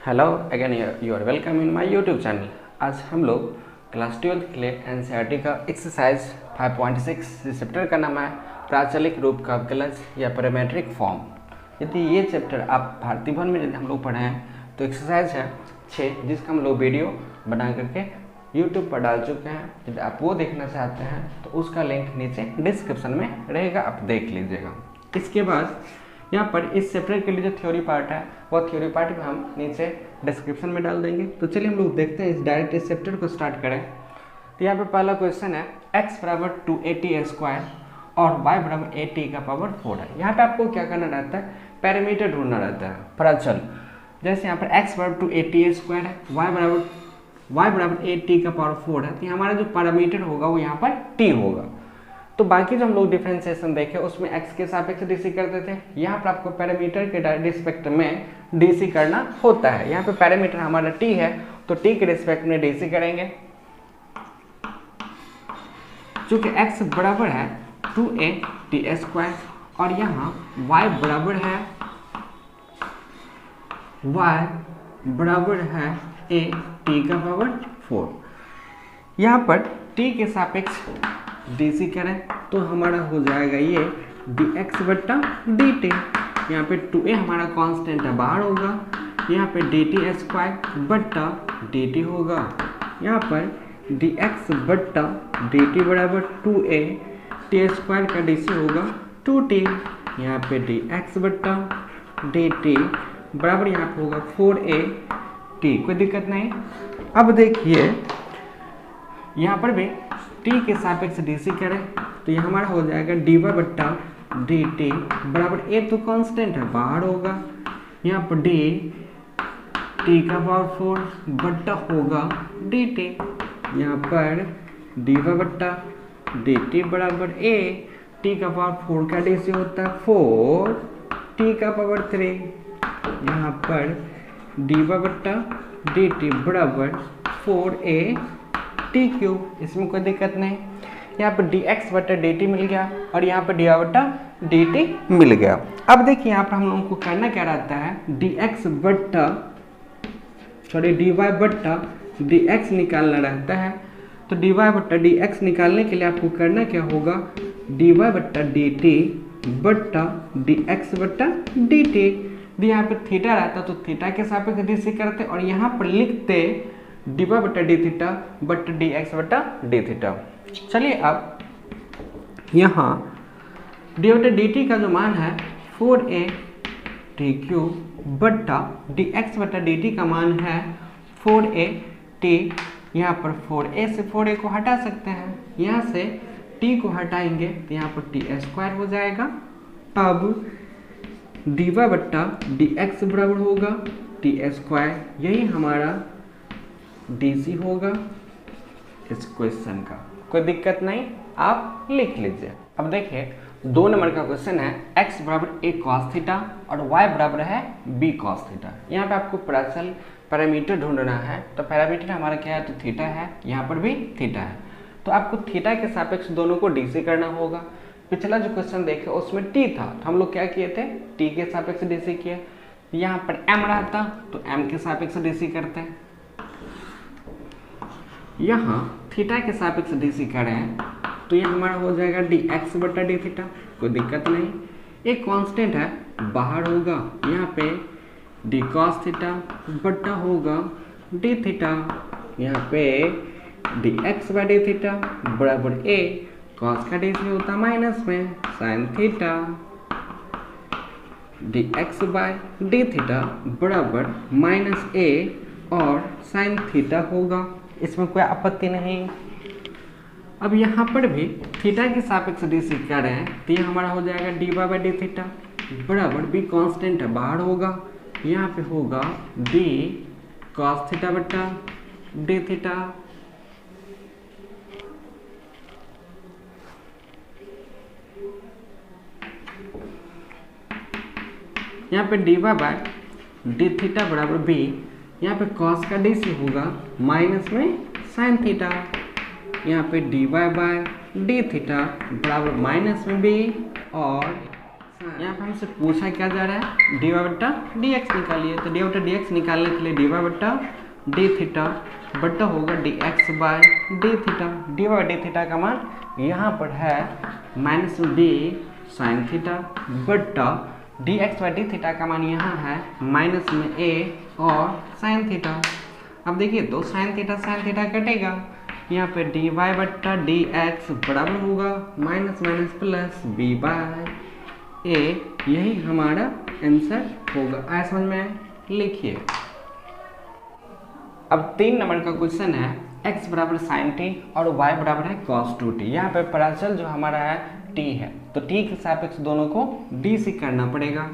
Hello again, you are welcome in my YouTube channel. आज हम लोग क्लास 12 के लिए एनसीईआरटी का एक्सरसाइज 5.6 चैप्टर का नाम है प्राचलिक रूप का अवकलज या पैरामेट्रिक फॉर्म। यदि ये चैप्टर आप भारतीय भवन में यदि हम लोग पढ़े हैं तो एक्सरसाइज है 6, जिसका हम लोग वीडियो बना करके यूट्यूब पर डाल चुके हैं। यदि आप वो देखना चाहते हैं तो उसका लिंक नीचे डिस्क्रिप्शन में रहेगा, आप देख लीजिएगा। इसके बाद यहाँ पर इस चैप्टर के लिए जो थ्योरी पार्ट है वो थ्योरी पार्ट भी हम नीचे डिस्क्रिप्शन में डाल देंगे। तो चलिए हम लोग देखते हैं, डायरेक्ट इस चैप्टर को स्टार्ट करें। तो यहाँ पे पहला क्वेश्चन है x बराबर 280 स्क्वायर और y बराबर 80 का पावर 4 है। यहाँ पे आपको क्या करना रहता है, पैरामीटर ढूंढना रहता है प्राचल। जैसे यहाँ पर x बराबर 280 स्क्वायर है, y बराबर 80 का पावर 4 है, तो हमारा जो पैरामीटर होगा वो यहाँ पर t होगा। तो बाकी जो हम लोग डिफरेंशिएशन देखे उसमें x के सापेक्ष डीसी करते थे, यहाँ पर आपको पैरामीटर के रिस्पेक्ट में डीसी करना होता है। यहाँ पे पैरामीटर हमारा t है तो t के रिस्पेक्ट में डीसी करेंगे। चूंकि x बराबर है 2a स्क्वायर और यहाँ y बराबर है a t का पावर 4। यहाँ पर t के सापेक्ष डीसी करें तो हमारा हो जाएगा ये dx बट्टा dt। यहाँ पे 2a हमारा कांस्टेंट है, बाहर होगा। यहाँ पे dt स्क्वायर बट्टा dt होगा। यहाँ पर dx बट्टा dt बराबर 2a, t स्क्वायर का dc होगा 2t। यहाँ पे dx बट्टा dt बराबर यहाँ पे होगा 4a t, कोई दिक्कत नहीं। अब देखिए यहाँ पर भी t के सापेक्ष डीसी करें तो ये हमारा हो जाएगा dy बट्टा dt बराबर a तो कांस्टेंट है, बाहर होगा। यहाँ पर d t का पावर 4 बट्टा होगा dt। यहाँ पर dy बट्टा dt बराबर a, t का पावर 4 का dc होता है 4 t का पावर 3। यहाँ पर dy बट्टा dt बराबर 4a टी क्यूब, इसमें कोई दिक्कत नहीं। यहाँ पर dx बट्टा dt मिल गया और यहाँ पर dy बट्टा dt मिल गया। अब देखिए यहाँ पर हम लोगों को करना क्या रहता है, dy बट्टा dx निकालना रहता है। तो dy बट्टा dx निकालने के लिए आपको करना क्या होगा, dy बट्टा dt बट्टा dx बट्टा dt। यहाँ पे थीटा रहता तो थीटा के सापेक्ष डीसी करते और यहाँ पर लिखते dy बट्टा डी थीटा बट्टा dx बट्टा डी थीटा। चलिए अब यहाँ dy बट्टा dt का जो मान है 4a t क्यूब बट्टा dx बट्टा dt का मान है 4a t। यहाँ पर 4a से 4a को हटा सकते हैं, यहाँ से t को हटाएंगे तो यहाँ पर t स्क्वायर हो जाएगा। अब dy बट्टा dx बराबर होगा t स्क्वायर, यही हमारा डीसी होगा इस क्वेश्चन का, कोई दिक्कत नहीं, आप लिख लीजिए। अब देखिए 2 नंबर का क्वेश्चन है x बराबर a cos थीटा और y बराबर है b cos थीटा। यहाँ पे आपको प्राचल पैरामीटर ढूंढना है। तो पैरामीटर हमारा क्या है, तो थीटा है, यहाँ पर भी थीटा है। तो आपको थीटा के सापेक्ष दोनों को डीसी करना होगा। पिछला जो क्वेश्चन देखे उसमें t था तो हम लोग क्या किए थे, t के सापेक्ष डीसी किए। यहाँ पर m रहता तो m के सापेक्ष डीसी करते हैं। यहाँ थीटा के सापेक्ष डीसी करें तो ये हमारा हो जाएगा dx बट्टा डी थीटा, कोई दिक्कत नहीं। एक कांस्टेंट है, बाहर होगा। यहाँ पे d cos थीटा बट्टा होगा डी थीटा। यहाँ पे dx बाई डी थीटा बराबर a, cos का डीसी होता माइनस में sin theta. dx by D theta बराबर माइनस a और sin थीटा होगा, इसमें कोई आपत्ति नहीं। अब यहाँ पर भी थीटा के सापेक्ष डीसी करें तो ये हमारा हो जाएगा dy बाई डी थीटा बराबर b कांस्टेंट है, बाहर होगा। यहाँ पे होगा d cos थीटा बट्टा डी थीटा। यहाँ पे dy बाई डी थीटा बराबर b, यहाँ पे cos का डीसी होगा माइनस में sin थीटा। यहाँ पे dy बाई डी थीटा बराबर माइनस में b और यहाँ पे हमसे पूछा क्या जा रहा है, डी वाई बट्टा डी एक्स निकालिए। तो डी बट्टा डी एक्स निकालने के लिए डी वाई बट्टा डी थीटा बट्टा होगा D x by D theta. D Y D theta का मान यहाँ पर है माइनस डी साइन थीटा बट्टा D X by D theta का मान यहाँ है माइनस में ए और साइन थीटा। अब देखिए दो साइन थीटा कटेगा, यहाँ पे डी वाई बट्टा डी एक्स बराबर होगा minus minus plus b by a. यही हमारा आंसर होगा। आया समझ में? लिखिए। अब 3 नंबर का क्वेश्चन है, x बराबर साइन टी और y बराबर है कॉस 2t। यहाँ पे पराचल जो हमारा है t है, तो t के सापेक्ष दोनों को dc करना पड़ेगा।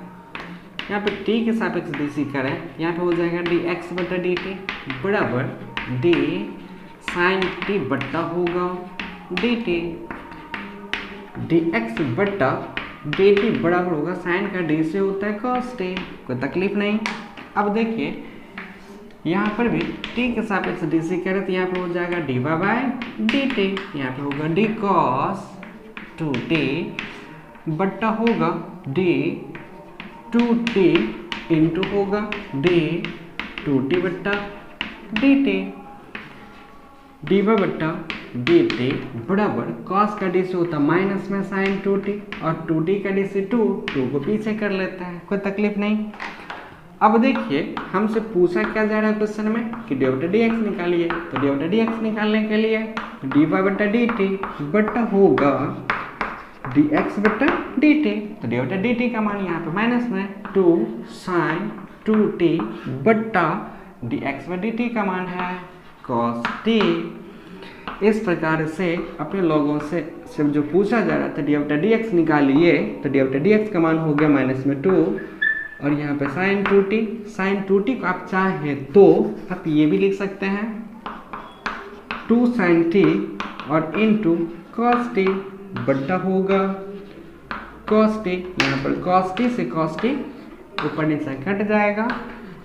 यहाँ पे t के सापेक्ष dc करें, यहाँ पे हो जाएगा dx बट्टा dt बराबर d साइन t बट्टा होगा dt। dx बट्टा dt बराबर होगा साइन का d से होता है cos t, कोई तकलीफ नहीं। अब देखिए यहाँ पर भी t के सापेक्ष dc करें तो यहाँ पे हो जाएगा dy बाय dt, यहाँ पे होगा d cos 2t बट्टा होगा d 2t इंटू होगा d 2t बट्टा dt। dy बट्टा dt बराबर cos का d से होता है माइनस में साइन 2t और 2t का d से 2 को पीछे कर लेते हैं, कोई तकलीफ नहीं। अब देखिए हमसे पूछा क्या जा रहा है क्वेश्चन में कि डी बट्टा डी एक्स निकालिए। तो डी बट्टा डी एक्स निकालने के लिए डी वाई बट्टा डी टी बट्टा होगा डी एक्स बट्टा डी टी। तो डी बट्टा डी टी का मान यहाँ पे माइनस में 2 साइन 2t बट्टा डी एक्स बट्टा डी टी का मान है कॉस टी। इस प्रकार से अपने लोगों से सिर्फ जो पूछा जा रहा था डी बट्टा डी एक्स निकालिए, तो डी बट्टा डी एक्स का मान हो गया माइनस में 2 और यहाँ पे साइन 2t को आप चाहे तो आप ये भी लिख सकते हैं 2 साइन t और इंटू कॉस टी बट्टा होगा कॉस टी। यहाँ पर कॉस टी से कॉस टी ऊपर नीचे कट जाएगा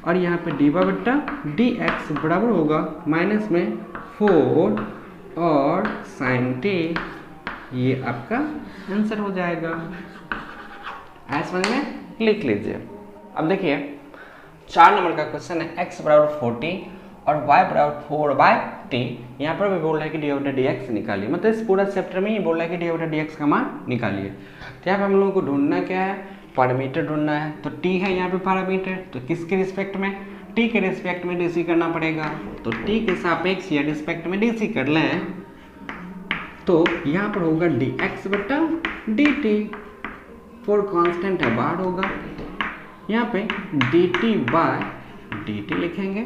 और यहाँ पे डी वाई बट्टा डी एक्स बराबर होगा माइनस में 4 और साइन टी। ये आपका आंसर हो जाएगा। ऐसा समझ में? लिख लीजिए। अब देखिए 4 नंबर का क्वेश्चन है, x बराबर 40 और y बराबर 4/t। यहाँ पर भी बोल रहा है कि डी बट्टा डी एक्स निकालिए, मतलब इस पूरा चैप्टर में ही बोल रहा है कि डी बट्टा डी एक्स का मान निकालिए। तो यहाँ पे हम लोगों को ढूंढना क्या है, पैरामीटर ढूंढना है। तो t है यहाँ पे पैरामीटर, तो किसके रिस्पेक्ट में, t के रिस्पेक्ट में डीसी करना पड़ेगा। तो t के सापेक्ष या रिस्पेक्ट में डीसी कर लें तो यहाँ पर होगा dx बट्टा dt। 4 कांस्टेंट है, बाहर होगा। यहाँ पे dt बाय dt लिखेंगे,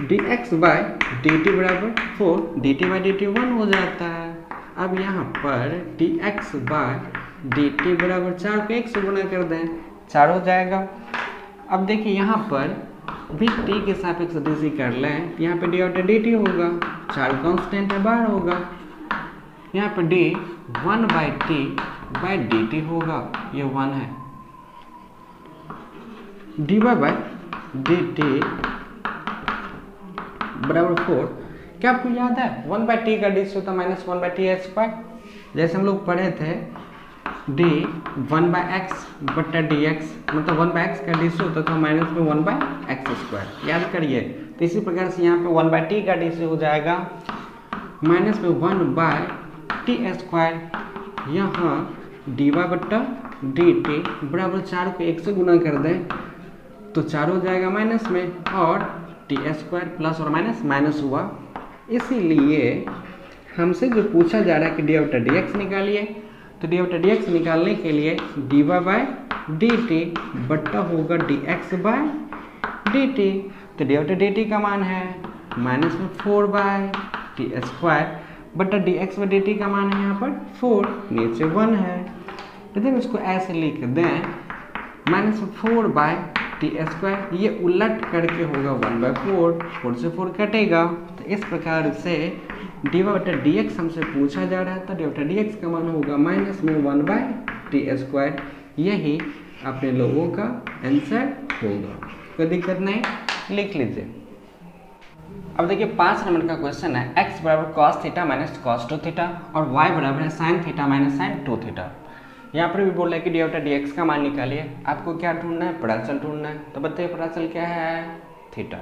dx बाय dt बराबर 4, dt बाय dt 1 हो जाता है। अब यहाँ पर dx बाय dt बराबर 4 को 1 से गुना कर दें, 4 हो जाएगा। अब देखिए यहाँ पर भी t के सापेक्ष dc कर लें, यहाँ पे d बटा dt होगा, 4 कांस्टेंट है, बाहर होगा। यहाँ पर d 1/t बाय dt होगा, ये 1 है। dy बाय dt बराबर 4। क्या आपको याद है 1/t का डी से होता माइनस 1/t स्क्वायर, जैसे हम लोग पढ़े थे d 1/x बट्टा dx, मतलब 1/x का डी से होता था माइनस में 1/x स्क्वायर, याद करिए। तो इसी प्रकार से यहाँ पे 1/t का डी से हो जाएगा माइनस में 1/t स्क्वायर। यहाँ dy बट्टा dt बराबर 4 को 1 से गुना कर दें तो 4 हो जाएगा माइनस में, और टी स्क्वायर प्लस और माइनस माइनस हुआ। इसीलिए हमसे जो पूछा जा रहा है कि डी बटा डी एक्स निकालिए, तो डी बटा डी एक्स निकालने के लिए D Y by D T बट्टा होगा D x by D T. तो डी बटा डी टी का मान है माइनस में 4/t स्क्वायर बट्टा D x by D T का मान है यहाँ पर 4, नीचे 1 है। तो इसको ऐसे लिख दें माइनस में 4/t स्क्वायर, ये उलट करके होगा 1/4, 4 से 4 कटेगा। तो इस प्रकार से डी वाई बटा डी एक्स हमसे पूछा जा रहा है, तो डी बटा डी एक्स का मान होगा माइनस में 1/t स्क्वायर। यही अपने लोगों का आंसर होगा, कोई दिक्कत नहीं, लिख लीजिए। अब देखिए 5 नंबर का क्वेश्चन है, x बराबर cos theta minus cos 2 theta और y बराबर है sin theta minus sin 2 theta. यहाँ पर भी बोल रहा है कि डी बटा डी एक्स का मान निकालिए। आपको क्या ढूंढना है? प्राचल ढूंढना है। तो बताइए प्राचल क्या है? थीटा।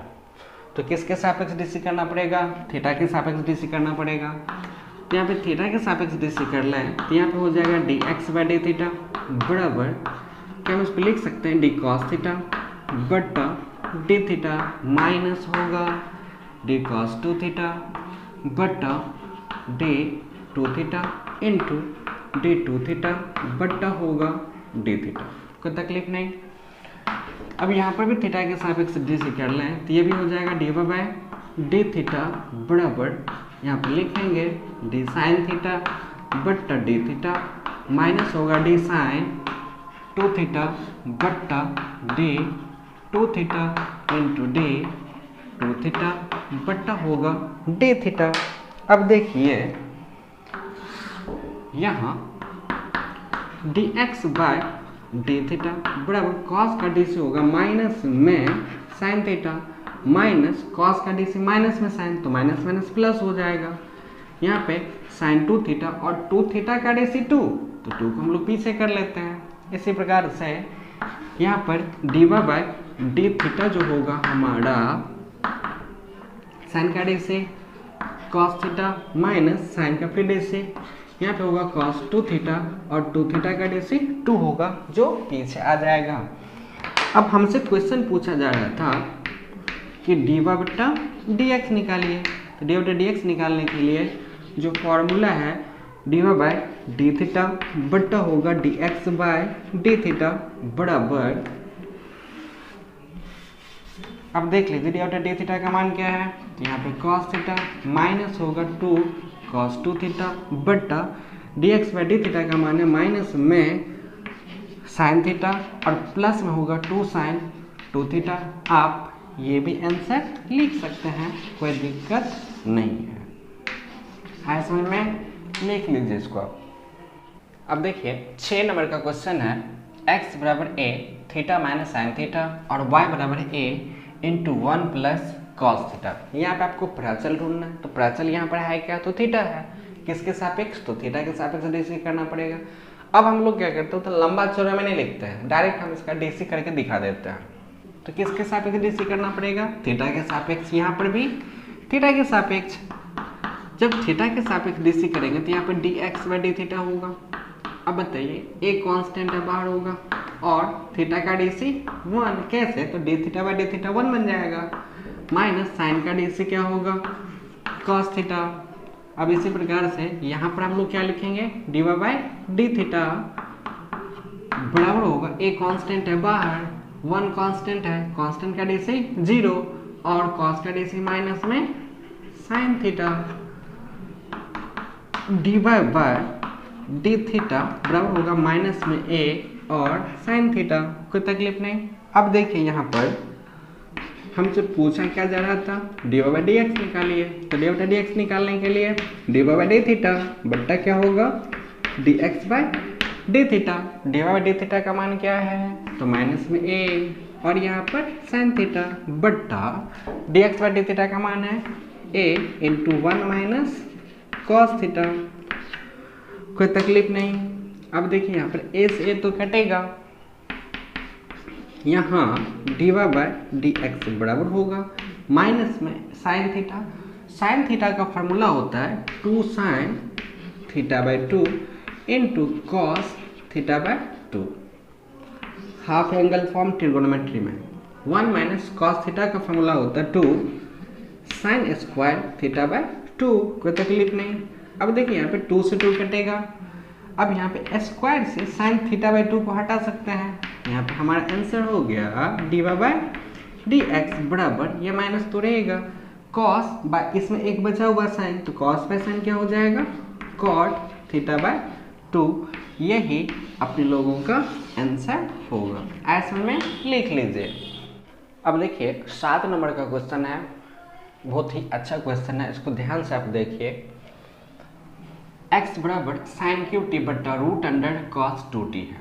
तो किसके सापेक्ष डीसी करना पड़ेगा? थीटा के सापेक्ष डीसी करना पड़ेगा। तो यहाँ पे थीटा के सापेक्ष डीसी कर लें तो यहाँ पे हो जाएगा D X by D theta बराबर, क्या हम इसको लिख सकते हैं, डी कॉस थीटा बटा डी थीटा माइनस होगा डी कॉस टू थीटा बटा D two theta into D two theta बटा होगा डी थीटा। कोई तकलीफ नहीं। अब यहाँ पर भी थीटा के सापेक्ष डी सी कर लें तो ये भी हो जाएगा डी बाय डी थीटा बराबर, यहाँ पर लिखेंगे डी साइन थीटा बट्टा डी थीटा माइनस होगा डी साइन टू थीटा बट्टा D two theta into D two theta बट्टा होगा डी थीटा। अब देखिए यहाँ D x by D theta बराबर कॉस का डी सी होगा माइनस में साइन थीटा माइनस कॉस का डी सी माइनस में साइन, तो माइनस माइनस प्लस हो जाएगा। यहाँ पे साइन टू थीटा और टू थीटा का डी सी टू, तो टू को हम लोग पीछे कर लेते हैं। इसी प्रकार से यहाँ पर D Y by D theta जो होगा हमारा साइन का D C cos theta minus sine का फिर डी सी, यहाँ पे होगा cos 2 थीटा और 2 थीटा का डेसी 2 होगा जो पीछे आ जाएगा। अब हमसे क्वेश्चन पूछा जा रहा था कि डी वाई बट्टा डी एक्स निकालिए। तो डी बट्टा डी एक्स निकालने के लिए जो फॉर्मूला है D Y by D theta बट्टा होगा D x by D theta बराबर, अब देख लीजिए डी बट्टा डी थीटा का मान क्या है, तो यहाँ पे cos थीटा माइनस होगा 2 cos 2 थीटा बट्टा D X by D theta का मान है माइनस में साइन थीटा और प्लस में होगा 2 साइन 2 थीटा। आप ये भी आंसर लिख सकते हैं, कोई दिक्कत नहीं है। आए समझ में? लिख लीजिए इसको। अब देखिए 6 नंबर का क्वेश्चन है x बराबर a theta minus sine theta और y बराबर a into 1 plus cos theta. यहाँ पे आपको प्राचल ढूंढना है। तो प्राचल यहाँ पर है क्या, तो थीटा है। किसके सापेक्ष, तो थीटा के सापेक्ष डीसी करना पड़ेगा। अब हम लोग क्या करते हैं, तो लंबा चौड़ा में नहीं लिखते हैं, डायरेक्ट हम इसका डीसी करके दिखा देते हैं। तो किसके सापेक्ष डीसी करना पड़ेगा, थीटा के सापेक्ष। यहाँ पर भी थीटा के सापेक्ष। जब थीटा के सापेक्ष डीसी करेंगे तो यहाँ पर D X by D theta होगा। अब बताइए एक कांस्टेंट है बाहर होगा और थीटा का डीसी 1, कैसे, तो D theta by D theta 1 बन जाएगा माइनस साइन का डीसी क्या होगा कॉस थीटा। अब इसी प्रकार से यहाँ पर हम लोग क्या लिखेंगे, D Y by D theta बराबर होगा, एक कांस्टेंट है बाहर 1 कांस्टेंट है, कांस्टेंट का डीसी 0 और कॉस का डीसी माइनस में sine theta, D Y by D theta बराबर होगा माइनस में a और साइन थीटा। कोई तकलीफ नहीं। अब देखिए यहाँ पर हमसे पूछा क्या जा रहा था, D Y by D x निकालिए। तो D Y by D x निकालने के लिए D Y by D theta बट्टा क्या होगा, D X by D theta. D Y by D theta का मान क्या है, तो माइनस में a और यहाँ पर साइन थीटा बट्टा D X by D theta का मान है a into 1 minus cos theta. कोई तकलीफ नहीं। अब देखिए यहाँ पर a से a तो कटेगा, यहाँ D Y by D x बराबर होगा माइनस में साइन थीटा। साइन थीटा का फार्मूला होता है 2 sine theta by 2 into cos theta by 2। Half angle form trigonometry में 1 माइनस कॉस थीटा का फार्मूला होता है 2 साइन स्क्वायर थीटा बाई 2। कोई तकलीफ नहीं। अब देखिए यहाँ पे 2 से 2 कटेगा। अब यहाँ पे स्क्वायर से साइन थीटा बाई 2 को हटा सकते हैं। यहाँ पे हमारा आंसर हो गया D Y by D x बराबर, ये माइनस तो रहेगा कॉस बाय, इसमें एक बचा हुआ साइन, तो कॉस बाय साइन क्या हो जाएगा, कॉट थीटा बाय 2। यही अपने लोगों का आंसर होगा। ऐसे में लिख लीजिए। अब देखिए 7 नंबर का क्वेश्चन है, बहुत ही अच्छा क्वेश्चन है, इसको ध्यान से आप देखिए। x बराबर साइन क्यूब टी बट्टा रूट अंडर कॉस 2t है,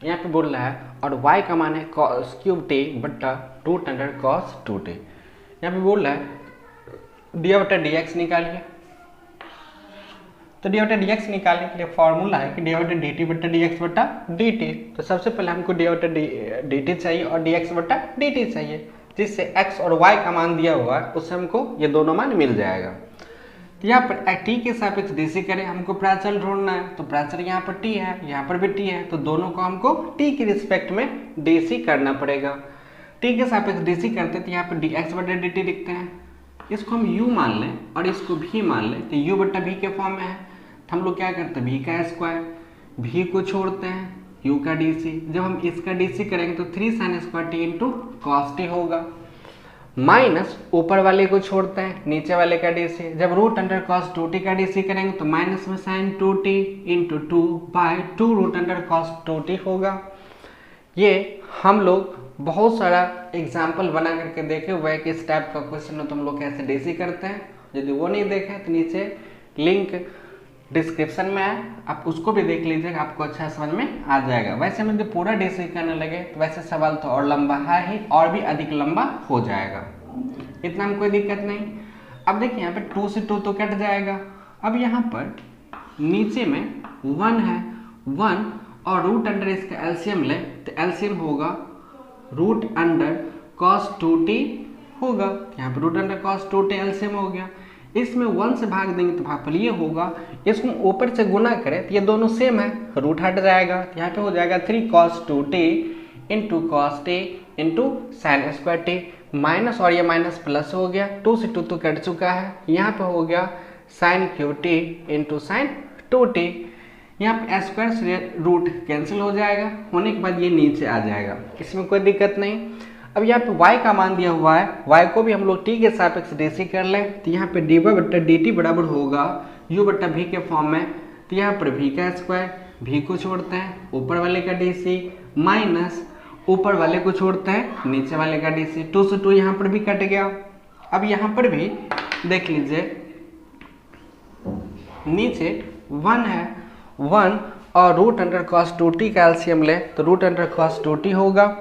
यहाँ पे बोल रहा है, और y का मान है कॉस क्यूब टी बट्टा रूट अंडर कॉस 2t। यहाँ पे बोल रहा है डी बट्टा डी एक्स निकालिए। तो डी बटा डी एक्स निकालने के लिए फॉर्मूला है कि डी बटा डी टी बटा डी एक्स बटा डी टी। तो सबसे पहले हमको डी बटा डी टी चाहिए और डी एक्स बटा डी टी चाहिए, जिससे x और y का मान दिया हुआ है उससे हमको ये दोनों मान मिल जाएगा। तो यहाँ पर t के सापेक्ष डीसी करें, हमको प्राचल ढूंढना है, तो प्राचल यहाँ पर t है, यहाँ पर भी t है, तो दोनों को हमको t के रिस्पेक्ट में डीसी करना पड़ेगा। t के सापेक्ष डीसी करते तो यहाँ पर dx बटा dt लिखते हैं, इसको हम u मान लें और इसको v मान लें, तो u बटा v के फॉर्म में है। तो हम लोग क्या करते हैं, v का स्क्वायर, v को छोड़ते हैं, u का dc, जब हम इसका dc करेंगे तो 3 sin square t into cos T होगा, माइनस ऊपर वाले को छोड़ते हैं, नीचे वाले का डीसी, जब रूट अंडर कॉस 2t का डीसी करेंगे तो माइनस में sine 2t into 2/2 root under cos 2t होगा। ये हम लोग बहुत सारा एग्जाम्पल बना करके देखे हुए हैं कि इस टाइप का क्वेश्चन हो तो हम लोग कैसे डीसी करते हैं। यदि वो नहीं देखे तो नीचे लिंक डिस्क्रिप्शन में है, आप उसको भी देख लीजिएगा, आपको अच्छा समझ में आ जाएगा। वैसे में यदि पूरा डीसी करने लगे तो वैसे सवाल तो और लंबा है ही, और भी अधिक लंबा हो जाएगा, इतना में कोई दिक्कत नहीं। अब देखिए यहाँ पे 2 से 2 तो कट जाएगा। अब यहाँ पर नीचे में 1 है, 1 और रूट अंडर इसका एलसीएम ले तो एलसीएम होगा रूट अंडर कॉस 2t होगा, यहाँ पे root under cos 2t LCM हो गया। इसमें 1 से भाग देंगे तो भागफल ये होगा, इसको ऊपर से गुना करें तो ये दोनों सेम है, रूट हट जाएगा, तो यहाँ पे हो जाएगा 3 cos 2t into cos T into sine square T, minus और ये माइनस प्लस हो गया, 2 से 2 तो कट चुका है, यहाँ पे हो गया sine cube T into sine 2t, यहाँ पे स्क्वायर से रूट कैंसिल हो जाएगा, होने के बाद ये नीचे आ जाएगा, इसमें कोई दिक्कत नहीं। अब यहाँ पे y का मान दिया हुआ है, y को भी हम लोग t के सापेक्ष डीसी कर लें, तो यहाँ पे dy बट्टा dt बराबर होगा u बट्टा v के फॉर्म में, तो यहाँ पर v का स्क्वायर, v को छोड़ते हैं, ऊपर वाले का डीसी, माइनस ऊपर वाले को छोड़ते हैं, नीचे वाले का डीसी, 2 से 2 यहाँ पर भी कट गया। अब यहाँ पर भी देख लीजिए, नीचे 1 है, 1 और रूट अंडर कॉस 2t का एलसीएम ले तो रूट अंडर कॉस 2t होगा,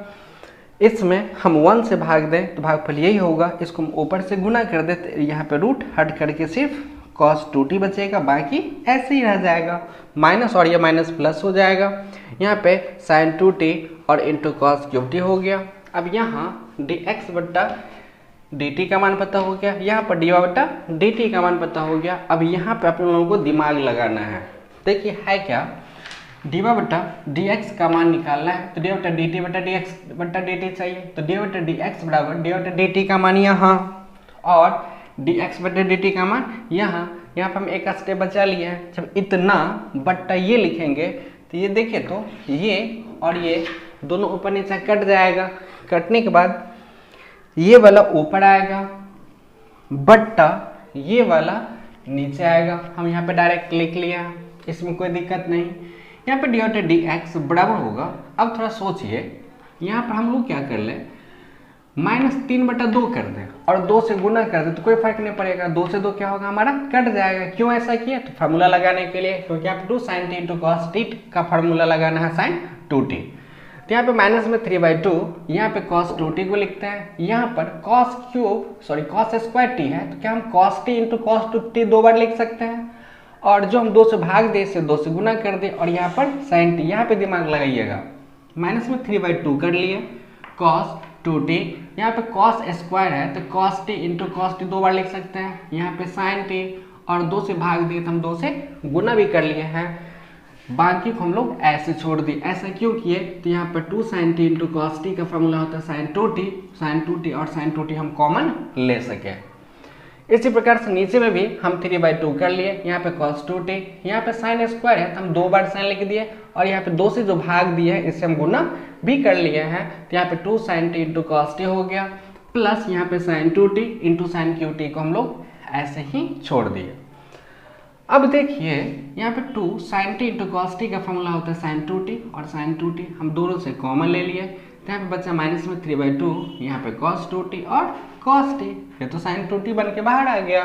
इसमें हम 1 से भाग दें तो भागफल यही होगा, इसको हम ऊपर से गुना कर दे तो यहाँ पे रूट हट करके सिर्फ cos 2t बचेगा, बाकी ऐसे ही रह जाएगा, माइनस और ये माइनस प्लस हो जाएगा, यहाँ पे sin 2t और इंटू कॉस क्यूब टी हो गया। अब यहाँ dx बट्टा dt का मान पता हो गया, यहाँ पर dy बट्टा dt का मान पता हो गया। अब यहाँ पे अपने लोगों को दिमाग लगाना है, देखिए है क्या, dy बट्टा dx का मान निकालना है, तो dy बट्टा dt बट्टा dx बट्टा dt चाहिए, तो dy बट्टा dx बराबर dy बट्टा dt का मान यहाँ और dx बट्टा dt का मान यहाँ पर हम एक स्टेप बचा लिए हैं। जब इतना बट्टा ये लिखेंगे तो ये देखिए तो ये और ये दोनों ऊपर नीचे कट जाएगा, कटने के बाद ये वाला ऊपर आएगा बट्टा ये वाला नीचे आएगा, हम यहाँ पे डायरेक्ट लिख लिया, इसमें कोई दिक्कत नहीं। यहाँ पे डी बटा डी एक्स बराबर होगा, अब थोड़ा सोचिए, यहाँ पर हम लोग क्या कर ले, -3/2 कर दें और 2 से गुना कर दें तो कोई फर्क नहीं पड़ेगा, 2 से 2 क्या होगा हमारा कट जाएगा। क्यों ऐसा किया, तो फार्मूला लगाने के लिए, क्योंकि यहाँ पे 2 sin t into cos T का फार्मूला लगाना है sin 2t, तो यहाँ पे माइनस में 3/2, यहाँ पे cos 2t को लिखते हैं, यहाँ पर cos स्क्वायर t है तो क्या हम cos t into cos 2t 2 बार लिख सकते हैं, और जो हम 2 से भाग दे इसे 2 से गुना कर दे, और यहाँ पर sin t, यहाँ पे दिमाग लगाइएगा, माइनस में 3/2 कर लिए, cos 2t, यहाँ पे cos स्क्वायर है तो cos t into cos t 2 बार लिख सकते हैं, यहाँ पे sin t और 2 से भाग दिए तो हम 2 से गुना भी कर लिए हैं, बाकी को हम लोग ऐसे छोड़ दिए। ऐसा क्यों किए, तो यहाँ पर 2 sin t into cos t का फॉर्मूला होता है sin 2t और sin 2t हम कॉमन ले सके। इसी प्रकार से नीचे में भी हम 3/2 कर लिए, यहाँ पे cos 2t, यहाँ पे sin स्क्वायर है तो हम 2 बार sin लिख दिए, और यहाँ पे 2 से जो भाग दिए है इससे हम गुना भी कर लिए हैं, तो यहाँ पे 2 sin t into cos t हो गया, प्लस यहाँ पे sin 2t into sin q t को हम लोग ऐसे ही छोड़ दिए। अब देखिए यहाँ पे 2 sin t into cos t का फॉर्मूला होता है sin 2t और sin 2t हम दोनों से कॉमन ले लिए, तो यहाँ पे बचा माइनस में 3/2, यहाँ पे cos 2t और cos t, ये तो sin 2t बन के बाहर आ गया,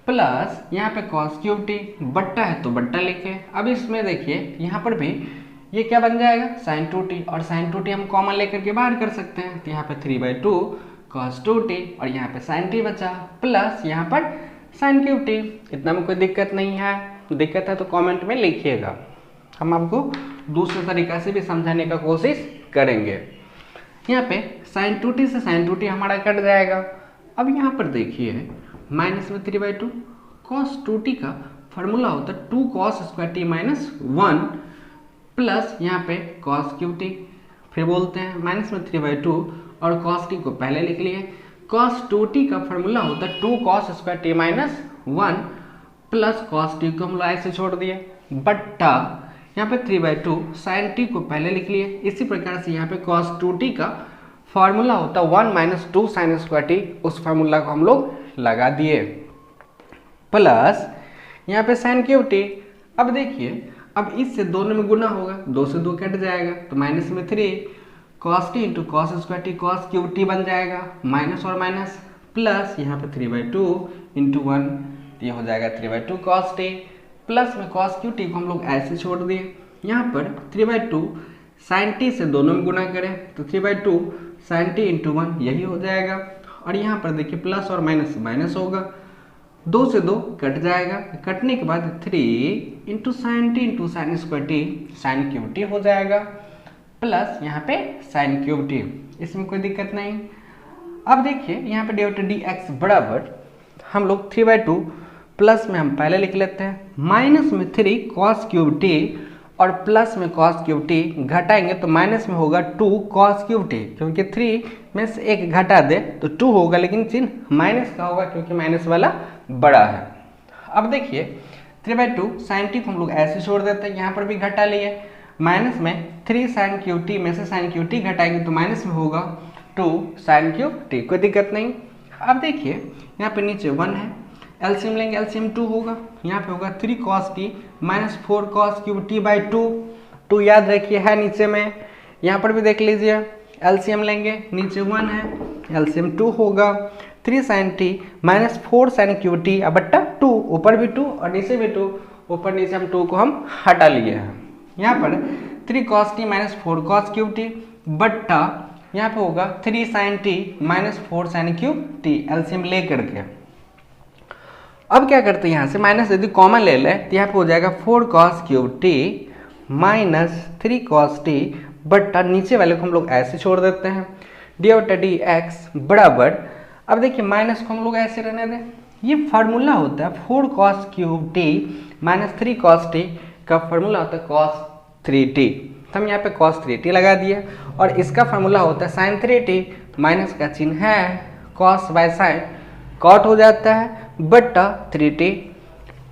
प्लस यहाँ पे cos क्यूब t, बट्टा है तो बट्टा लिखे। अब इसमें देखिए यहाँ पर भी ये क्या बन जाएगा sin 2t, और sin 2t हम कॉमन लेकर के बाहर कर सकते हैं, तो यहाँ पे 3/2 cos 2t और यहाँ पे sin t बचा, प्लस यहाँ पर sin क्यूब t, इतना में कोई दिक्कत नहीं है। दिक्कत है तो कमेंट में लिखिएगा, हम आपको दूसरे तरीका से भी समझाने का कोशिश करेंगे। यहाँ पे sin 2t से sin 2t हमारा कट जाएगा। अब यहाँ पर देखिए माइनस में 3/2 cos 2t का फॉर्मूला होता है 2 cos square t minus 1 plus यहाँ पे cos qt, फिर बोलते हैं माइनस में 3/2 और cos t को पहले लिख लिए। cos 2t का फॉर्मूला होता है 2 cos square t minus 1 plus cos t को हम लोग ऐसे छोड़ दिए बट्टा यहाँ पे 3/2 sin t को पहले लिख लिए। इसी प्रकार से यहाँ पे cos 2t का फॉर्मूला होता है 1 माइनस 2 sin स्क्वायर t, उस फार्मूला को हम लोग लगा दिए प्लस यहाँ पे sin qt। अब देखिए अब इससे दोनों में गुना होगा, 2 से 2 कट जाएगा तो माइनस में 3 cos t into cos square t cos qt बन जाएगा, माइनस और माइनस प्लस यहाँ पे 3/2 इंटू 1 ये हो जाएगा 3/2 cos t प्लस में cos qt को हम लोग ऐसे छोड़ दिए। यहाँ पर 3/2 sin t से दोनों में गुना करें तो 3/2 sin t इंटू 1 यही हो जाएगा। और यहाँ पर देखिए प्लस और माइनस माइनस होगा, 2 से 2 कट जाएगा, कटने के बाद 3 into sine T into sine square T sign cube T हो जाएगा प्लस यहाँ पे साइन क्यूब टी, इसमें कोई दिक्कत नहीं। अब देखिए यहाँ पे डिवाइडेड डी एक्स बराबर हम लोग 3/2 प्लस में हम पहले लिख लेते हैं माइनस में 3 कॉस क्यूब टी और प्लस में कॉस क्यूब टी घटाएंगे तो माइनस में होगा 2 कॉस क्यूब टी, क्योंकि 3 में से एक घटा दे तो 2 होगा, लेकिन चिन्ह माइनस का होगा क्योंकि माइनस वाला बड़ा है। अब देखिए 3/2 साइन टी को हम लोग ऐसे छोड़ देते हैं, यहाँ पर भी घटा लिए, माइनस में 3 साइन क्यूब टी में से साइन क्यूब टी घटाएंगे तो माइनस में होगा 2 साइन क्यूब टी, कोई दिक्कत नहीं। अब देखिए यहाँ पे नीचे 1 है, एलसीएम लेंगे, एलसीएम 2 होगा, यहाँ पे होगा 3 cos T minus 4 cos cube T by 2 याद रखिए है नीचे में। यहाँ पर भी देख लीजिए एलसीएम लेंगे, नीचे 1 है, एलसीएम 2 होगा, 3 sine T minus 4 sine cube T बट्टा 2, ऊपर भी 2 और नीचे भी 2, ऊपर नीचे हम 2 को हम हटा लिए हैं। यहाँ पर 3 cos T minus 4 cos cube T बट्टा यहाँ पे होगा 3 sine T minus 4 sine cube T, LCM ले करके। अब क्या करते हैं यहाँ से माइनस यदि कॉमन ले लें तो यहाँ पे हो जाएगा 4 cos cube T minus 3 cos T बट्टा नीचे वाले को हम लोग ऐसे छोड़ देते हैं डिवाइडेड डी एक्स बराबर। अब देखिए माइनस को हम लोग ऐसे रहने दें, ये फार्मूला होता है 4 cos cube T minus 3 cos T का फार्मूला होता है cos 3t, तो हम यहाँ पे cos 3t लगा दिए और इसका फार्मूला होता है sin 3t माइनस का चिन्ह है cos बाय sin कॉट हो जाता है बट्टा 3t।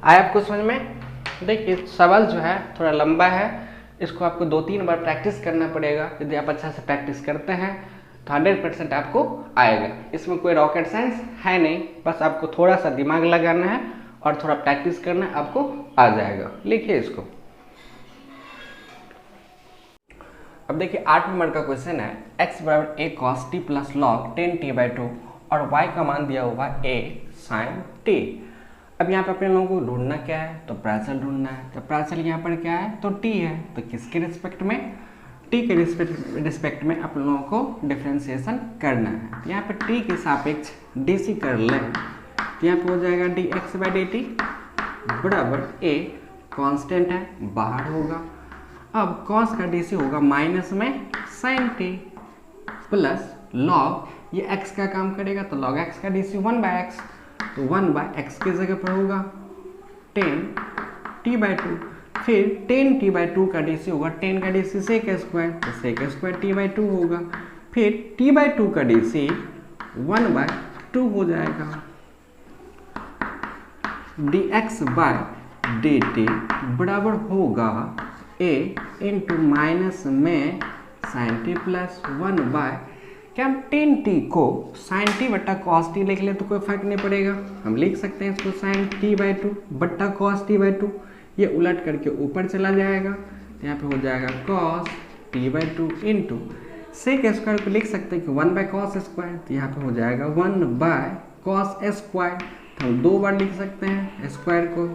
आया आपको समझ में? देखिए सवाल जो है थोड़ा लंबा है, इसको आपको 2-3 बार प्रैक्टिस करना पड़ेगा। यदि आप अच्छा से प्रैक्टिस करते हैं तो 100% आपको आएगा, इसमें कोई रॉकेट साइंस है नहीं, बस आपको थोड़ा सा दिमाग लगाना है और थोड़ा प्रैक्टिस करना है, आपको आ जाएगा। लिखिए इसको। अब देखिए 8 नंबर का क्वेश्चन है x बराबर a cos t plus log 10t/2 और y का मान दिया हुआ a sin t। अब यहाँ पे अपने लोगों को ढूंढना क्या है, तो प्राचल ढूंढना है। तो प्राचल यहाँ पर क्या है, तो t है, तो किसके रिस्पेक्ट में, t के रिस्पेक्ट में आप लोगों को डिफ्रेंसिएशन करना है। तो यहाँ पे t के सापेक्ष dc कर लें तो यहाँ पे हो जाएगा dx बाई dt बराबर a कांस्टेंट है, बाहर होगा। अब cos का dc होगा माइनस में sin t प्लस लॉग, ये x का काम करेगा तो log x का dc 1/x, तो 1/x की जगह पर होगा 10t/2, फिर 10t/2 का dc होगा, 10 का dc sec स्क्वायर, तो sec स्क्वायर t/2 होगा, फिर t/2 का dc 1/2 हो जाएगा, dx बाय dt बराबर होगा a इंटू माइनस में sin t प्लस 1/, क्या हम 10t को sin t बट्टा cos t लिख ले तो कोई फर्क नहीं पड़ेगा, हम लिख सकते हैं इसको sin t/2 बट्टा cos t/2, ये उलट करके ऊपर चला जाएगा तो यहाँ पे हो जाएगा cos t/2 into sec square को लिख सकते हैं कि 1/cos स्क्वायर, तो यहाँ पे हो जाएगा 1/cos स्क्वायर, तो हम 2 बार लिख सकते हैं स्क्वायर को,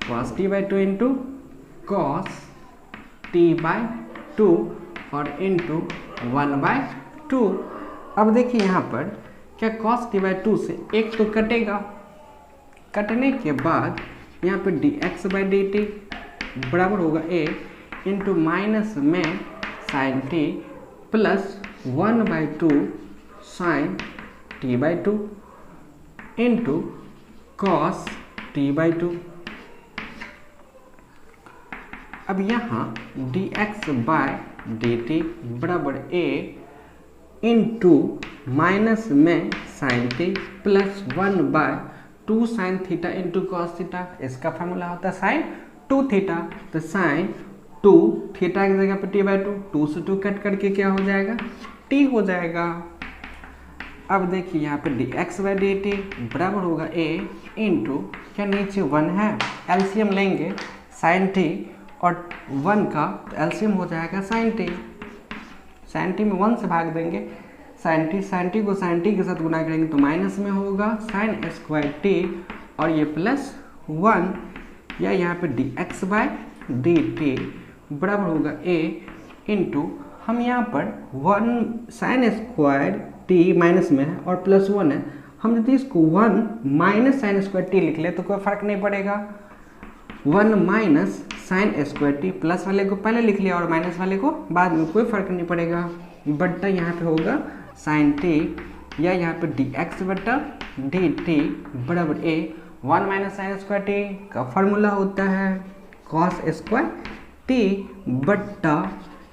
cos t/2 into cos t/2 और इंटू 1/2। अब देखिए यहाँ पर क्या cos t/2 से एक तो कटेगा, कटने के बाद यहाँ पे D X by D T बराबर होगा ए इंटू माइनस में sine T plus 1/2 sine T by two into cos T by two. अब यहाँ D x by D T बराबर ए इंटू माइनस में sine T plus 1/2 sine theta into cos theta. इसका formula होता है sine 2 theta, तो sine 2 theta की जगह पे टी बाई 2 से 2 कट करके क्या हो जाएगा टी हो जाएगा। अब देखिए यहाँ पे D X by D T बराबर होगा ए इंटू क्या नीचे 1 है, एलसीएम लेंगे साइन टी और 1 का, तो एलसीएम हो जाएगा साइन टी। साइन टी में 1 से भाग देंगे, साइन टी को साइन टी के साथ गुना करेंगे तो माइनस में होगा साइन स्क्वायर टी और ये प्लस 1, या यहाँ पे D x by D T बराबर होगा ए इंटू हम यहाँ पर 1 साइन स्क्वायर टी माइनस में है और प्लस 1 है, हम यदि इसको 1 माइनस साइन स्क्वायर टी लिख ले तो कोई फर्क नहीं पड़ेगा। 1 minus sine square T, plus वाले को पहले लिख लिया और माइनस वाले को बाद में, कोई फर्क नहीं पड़ेगा। बट्टा यहाँ पे होगा साइन टी, या यहाँ पे डी एक्स बट्टा डी टी बराबर ए 1 माइनस साइन स्क्वायर टी का फॉर्मूला होता है कॉस स्क्वायर टी बट्टा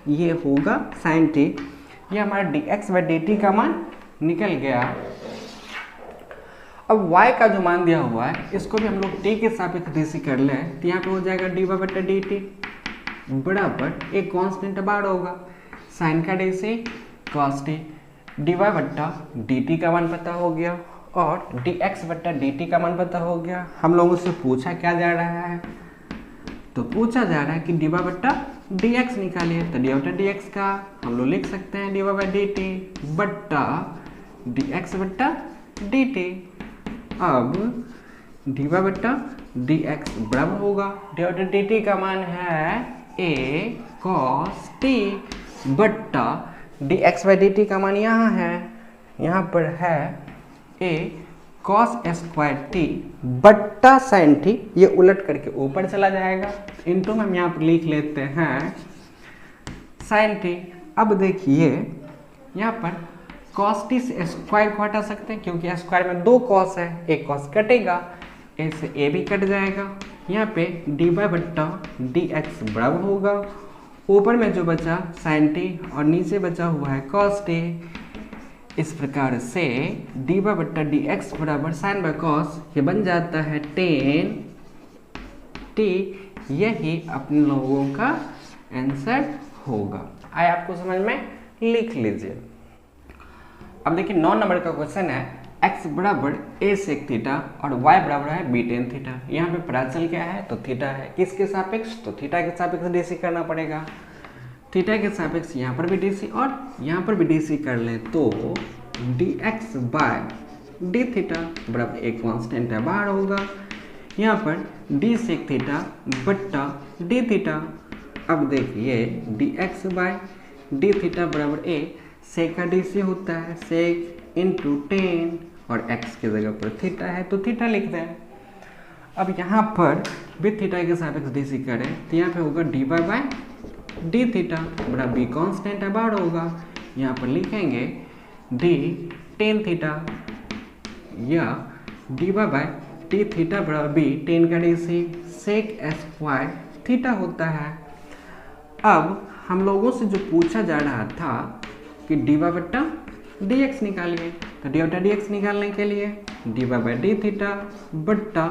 ये होगा साइन टी। ये हमारा D X by D T का मान निकल गया। अब y का जो मान दिया हुआ है इसको भी हम लोग t के सापेक्ष डीसी कर लें तो यहाँ पे हो जाएगा डी वाई बट्टा डी टी बराबर एक कॉन्स्टेंट बार होगा साइन का DC cos T, D Y बट्टा डी टी का मान पता हो गया और डी एक्स बट्टा डी टी का मान पता हो गया। हम लोगों से पूछा क्या जा रहा है, तो पूछा जा रहा है कि डी वाई बट्टा डी एक्स निकालिए, तो डी वाई बट्टा डी एक्स का हम लोग लिख सकते हैं D Y by D T बट्टा डी एक्स बट्टा डी टी। अब डी वाई बट्टा डी एक्स बराबर होगा डी वाई बट्टा डी टी का मान है ए कॉस टी बट्टा D X by D T का मान यहाँ है, यहाँ पर है ए कॉस स्क्वायर टी बट्टा साइन टी, ये उलट करके ऊपर चला जाएगा, इंटू में हम यहाँ पर लिख लेते हैं साइन टी। अब देखिए यहाँ पर कॉस टी से स्क्वायर को हटा सकते हैं क्योंकि स्क्वायर में 2 कॉस है, एक कॉस कटेगा, ए से ए भी कट जाएगा। यहाँ पे डी वाई बट्टा डी एक्स बराबर होगा ऊपर में जो बचा साइन टी और नीचे बचा हुआ है कॉस टी। इस प्रकार से डी वाई बट्टा डी एक्स बराबर साइन बाय कॉस ये बन जाता है टेन टी। यही अपने लोगों का आंसर होगा। आए आपको समझ में, लिख लीजिए। अब देखिए 9 नंबर का क्वेश्चन है x बराबर a सेक थीटा और y बराबर है b टेन थीटा। यहाँ पे प्राचल क्या है तो थीटा है, किसके सापेक्ष तो थीटा के सापेक्ष डीसी करना पड़ेगा। थीटा के सापेक्ष यहाँ पर भी डीसी और यहाँ पर भी डीसी कर लें तो dx बाय डी थीटा बराबर एक कांस्टेंट है बाहर होगा, यहाँ पर d सेक थीटा बट्टा डी थीटा। अब देखिए dx बाय डी थीटा बराबर a सेक का डी सी होता है सेक इंटू टेन और x की जगह पर थीटा है तो थीटा लिख दें। अब यहाँ पर भी थीटा के सापेक्ष डी सी करें तो यहाँ पे होगा D Y by D theta बड़ा बी कांस्टेंट है बाहर होगा, यहाँ पर लिखेंगे डी टेन थीटा या D Y by D theta बराबर बी टेन का D C sec square theta होता है। अब हम लोगों से जो पूछा जा रहा था कि डी वाई बट्टा डी एक्स निकालिए, तो डी वाई बट्टा डी एक्स निकालने के लिए D Y by D theta बट्टा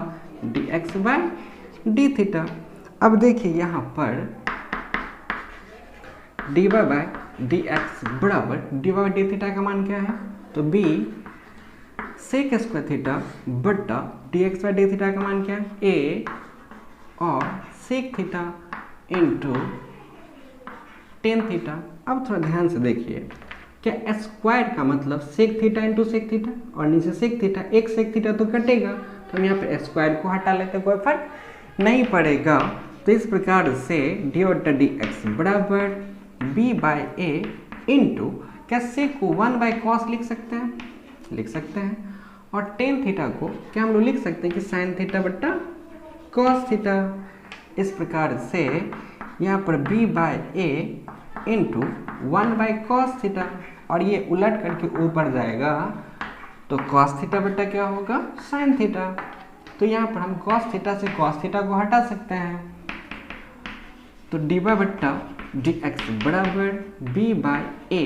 D x by D theta. अब देखिए यहाँ पर D Y by D x बराबर d Y by D theta का मान क्या है तो बी सेक स्क्वायर थीटा बट्टा D x by D theta का मान क्या है ए और sec theta into tan theta. अब थोड़ा ध्यान से देखिए क्या स्क्वायर का मतलब sec theta into sec theta और नीचे सेक थीटा, एक सेक थीटा तो कटेगा तो हम यहाँ पे स्क्वायर को हटा लेते कोई फर्क नहीं पड़ेगा। तो इस प्रकार से डी बट्टा डी एक्स बराबर बी बाय ए इंटू क्या सेक को 1 बाय कॉस लिख सकते हैं और टेन थीटा को क्या हम लोग लिख सकते हैं कि साइन थीटा बट्टा कॉस थीटा। इस प्रकार से यहाँ पर b by A into 1 by cos theta, और ये उलट करके ऊपर जाएगा तो कॉस थीटा बटा क्या होगा, साइन थीटा। तो यहाँ पर हम कॉस थीटा से कॉस थीटा को हटा सकते हैं, तो डी वाई बट्टा डी एक्स बराबर b by A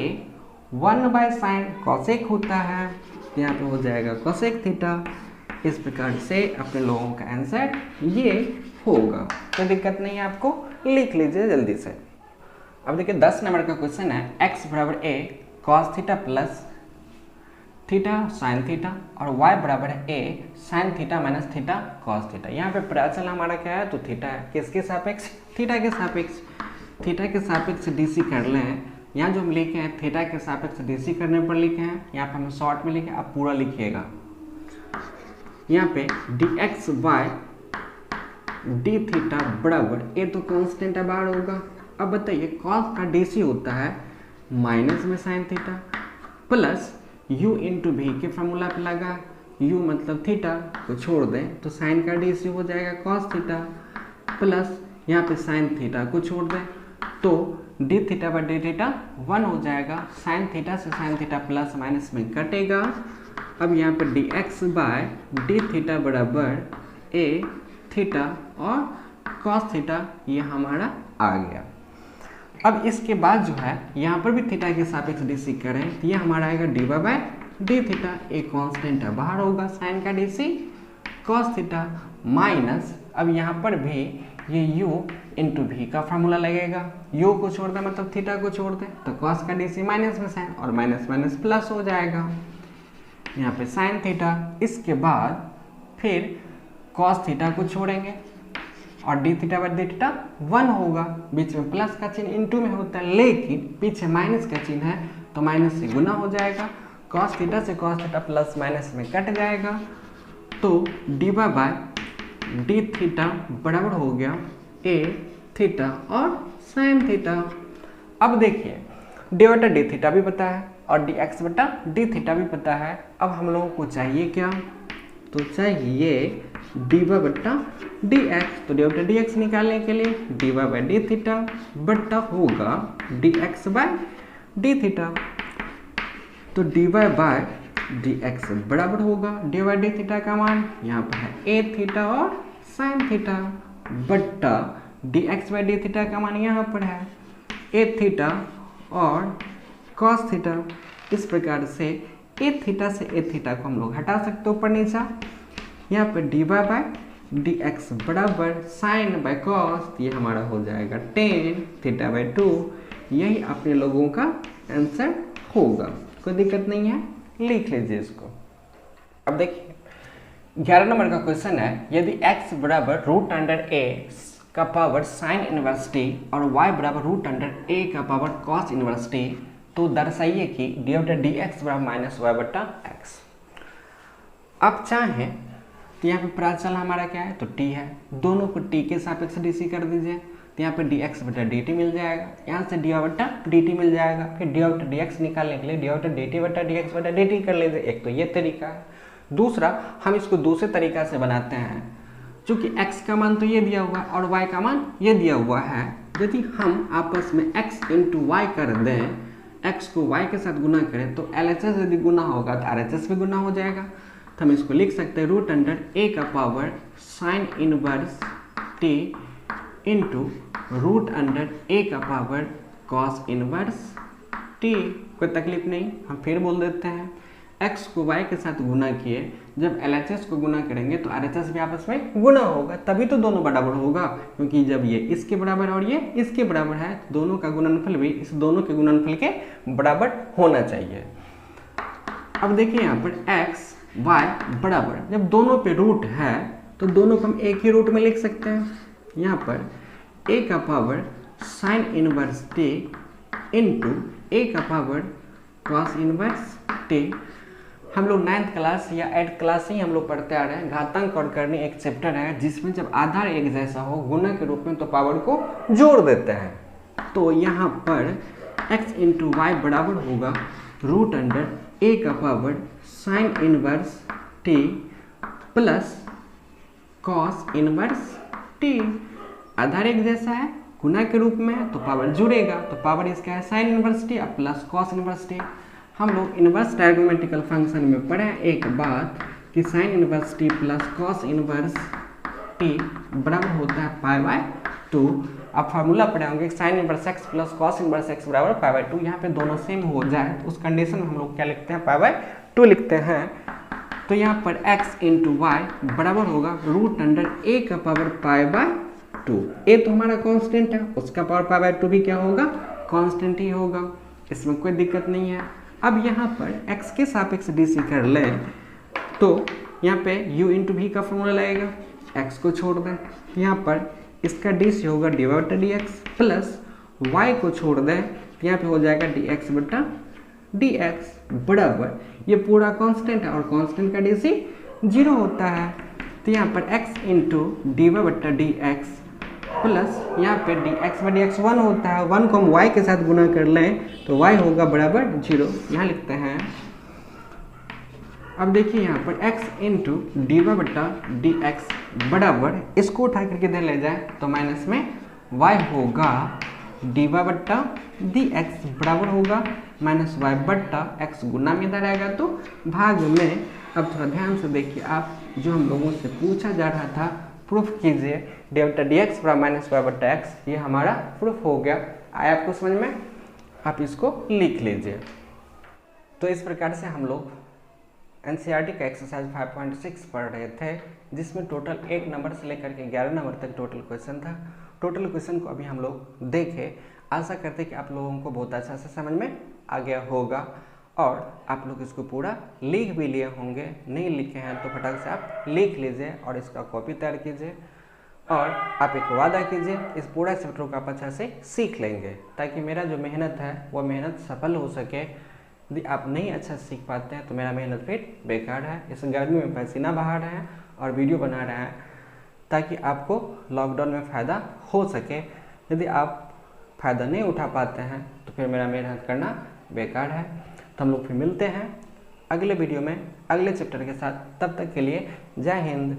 1 by sine cosec होता है, यहाँ पे हो जाएगा कॉसेक थीटा। इस प्रकार से अपने लोगों का आंसर ये होगा, कोई दिक्कत नहीं है, आपको लिख लीजिए जल्दी से। अब देखिए 10 नंबर का क्वेश्चन है, x बराबर a cos theta plus theta sine theta और y बराबर है a sign theta minus theta cos theta. यहाँ पे प्राचल हमारा क्या है, तो थीटा है, किसके सापेक्ष, थीटा के सापेक्ष। थीटा के सापेक्ष डीसी कर लें, यहाँ जो हम लिखे हैं थीटा के सापेक्ष डीसी करने पर लिखे हैं, यहाँ पे हम शॉर्ट में लिखे, आप पूरा लिखिएगा। यहाँ पे D x by D theta बराबर ए तो कांस्टेंट है, बाहर होगा। अब बताइए कॉस का डीसी होता है माइनस में sine theta plus u into भी के फॉर्मूला पे लगा, u मतलब थीटा को छोड़ दें तो साइन का डीसी हो जाएगा कॉस थीटा प्लस यहाँ पे साइन थीटा को छोड़ दें तो D theta by D theta 1 हो जाएगा। साइन थीटा से साइन थीटा प्लस माइनस में कटेगा। अब यहाँ पर D x by D theta बराबर ए थीटा और कॉस थीटा ये हमारा आ गया। अब इसके बाद जो है यहाँ पर भी थीटा के सापेक्ष डीसी करें तो ये हमारा आएगा D Y by D theta, एक कांस्टेंट है, बाहर होगा साइन का डीसी कॉस थीटा माइनस, अब यहाँ पर भी ये u इंटू भी का फॉर्मूला लगेगा, u को छोड़ दें मतलब थीटा को छोड़ दें तो कॉस का डीसी माइनस में साइन और माइनस माइनस प्लस हो जाएगा, यहाँ पे साइन थीटा। इसके बाद फिर कॉस थीटा को छोड़ेंगे और D theta by D theta 1 होगा, बीच में प्लस का चिन्ह इंटू में होता है लेकिन पीछे माइनस का चिन्ह है तो माइनस से गुना हो जाएगा, कॉस थीटा से कॉस थीटा प्लस माइनस में कट जाएगा तो D Y by D theta बराबर हो गया ए थीटा और साइन थीटा। अब देखिए डी बटा डी थीटा भी पता है और डी एक्स बटा डी थीटा भी पता है। अब हम लोगों को चाहिए क्या, तो चाहिए डी वाई बट्टा डी एक्स। तो डी बटा डी एक्स निकालने के लिए D Y by D theta बट्टा होगा D x by D theta. तो D Y by D x बराबर होगा डी वाई डी थीटा का मान यहाँ पर है ए थीटा और साइन थीटा बट्टा D X by D theta का मान यहाँ पर है ए थीटा और कॉस थीटा। इस प्रकार से ए थीटा से ए थीटा को हम लोग हटा सकते ऊपर नीचा। यहाँ पे D Y by D x बराबर साइन बाय कॉस, ये हमारा हो जाएगा टेन थीटा बाई 2। यही अपने लोगों का आंसर होगा, कोई दिक्कत नहीं है, लिख लीजिए इसको। अब देखिए 11 नंबर का क्वेश्चन है, यदि x बराबर रूट अंडर ए का पावर साइन इनवर्स टी और y बराबर रूट अंडर ए का पावर कॉस इनवर्स टी तो दर्शाइए कि डी बटा डी एक्स बराबर माइनस वाई बटा एक्स। आप चाहें तो यहाँ पे प्राचल हमारा क्या है, तो t है, दोनों को t के सापेक्ष डीसी कर दीजिए तो यहाँ पे dx बटा dt मिल जाएगा, यहाँ से dy बटा dt मिल जाएगा। फिर dy बटा dx निकालने के लिए dy बटा dt बटा dx बटा dt कर लीजिए। एक तो ये तरीका है, दूसरा हम इसको दूसरे तरीका से बनाते हैं। चूँकि x का मान तो ये दिया हुआ है और y का मान ये दिया हुआ है, यदि हम आपस में x इंटू वाई कर दें, x को y के साथ गुना करें तो LHS यदि गुना होगा तो RHS भी गुना हो जाएगा। तो हम इसको लिख सकते हैं रूट अंडर a का power sine inverse t into root under a का पावर कॉस इनवर्स t। कोई तकलीफ नहीं, हम फिर बोल देते हैं x को y के साथ गुना किए, जब LHS को गुना करेंगे तो RHS भी आपस में गुना होगा, तभी तो दोनों बराबर होगा। क्योंकि जब ये इसके बराबर और ये इसके बराबर है तो दोनों का गुणनफल भी इस दोनों के गुणनफल के बराबर होना चाहिए। अब देखिए यहाँ पर x y बराबर, जब दोनों पे रूट है तो दोनों को हम एक ही रूट में लिख सकते हैं। यहाँ पर a का power sine inverse t into a का पावर कॉस इनवर्स t। हम लोग 9th क्लास या 8th क्लास से ही हम लोग पढ़ते आ रहे हैं, घातांक और करनी एक चैप्टर है जिसमें जब आधार एक जैसा हो गुना के रूप में तो पावर को जोड़ देते हैं। तो यहाँ पर x इंटू वाई बराबर होगा रूट अंडर a का power sine inverse t plus cos inverse t. आधार एक जैसा है, गुना के रूप में है तो पावर जुड़ेगा, तो पावर इसका है साइन इनवर्स टी अब प्लस कॉस इनवर्स टी। हम लोग इनवर्स ट्रायगोनोमेट्रिकल फंक्शन में पढ़े एक बात कि sine inverse T plus cos inverse T बराबर होता है पाई बाय 2। आप फार्मूला पढ़े होंगे sine inverse x plus cos inverse x बराबर पाई बाय 2। यहाँ पे दोनों सेम हो जाए तो उस कंडीशन में हम लोग क्या लिखते हैं, पाई बाय 2 लिखते हैं। तो यहाँ पर x इंटू वाई बराबर होगा रूट अंडर ए का पावर पाई बाय 2। ए तो हमारा कांस्टेंट है, उसका पावर पाई बाय 2 भी क्या होगा, कांस्टेंट ही होगा, इसमें कोई दिक्कत नहीं है। अब यहाँ पर x के सापेक्ष डीसी कर लें तो यहाँ पे u इंटू वी का फॉर्मूला लगेगा, x को छोड़ दें, यहाँ पर इसका डीसी होगा डी वाई बटा डी एक्स प्लस y को छोड़ दें तो यहाँ पे हो जाएगा डी एक्स बटा डी एक्स बराबर, ये पूरा कांस्टेंट है और कांस्टेंट का डीसी 0 होता है। तो यहाँ पर x इंटू डी वाई बटा डी एक्स प्लस यहाँ पे डी एक्स बटा डी एक्स 1 होता है, 1 को हम y के साथ गुना कर लें तो y होगा बराबर 0, यहाँ लिखते हैं। अब देखिए यहाँ पर x इंटू डी वाई बटा डी एक्स बराबर, इसको उठा करके इधर ले जाए तो माइनस में y होगा डी वाई बट्टा डी एक्स बराबर होगा माइनस वाई बट्टा एक्स गुना में इधर आएगा तो भाग में। अब थोड़ा ध्यान से देखिए आप, जो हम लोगों से पूछा जा रहा था प्रूफ कीजिए डी बट्टा डी एक्स बराबर माइनस वाई बट्टा एक्स, ये हमारा प्रूफ हो गया। आया आपको समझ में, आप इसको लिख लीजिए। तो इस प्रकार से हम लोग एनसीईआरटी का एक्सरसाइज 5.6 पढ़ रहे थे, जिसमें टोटल 1 नंबर से लेकर के 11 नंबर तक टोटल क्वेश्चन था। टोटल क्वेश्चन को अभी हम लोग देखें, आशा करते हैं कि आप लोगों को बहुत अच्छा से समझ में आ गया होगा और आप लोग इसको पूरा लिख भी लिए होंगे। नहीं लिखे हैं तो फटाक से आप लिख लीजिए और इसका कॉपी तैयार कीजिए और आप एक वादा कीजिए इस पूरा चैप्टर को आप अच्छा से सीख लेंगे, ताकि मेरा जो मेहनत है वो मेहनत सफल हो सके। यदि आप नहीं अच्छा सीख पाते हैं तो मेरा मेहनत फिर बेकार है। इस गर्मी में पसीना बहा रहे हैं और वीडियो बना रहे हैं ताकि आपको लॉकडाउन में फ़ायदा हो सके। यदि आप फ़ायदा नहीं उठा पाते हैं तो फिर मेरा मेहनत करना बेकार है। तो हम लोग फिर मिलते हैं अगले वीडियो में अगले चैप्टर के साथ। तब तक के लिए जय हिंद,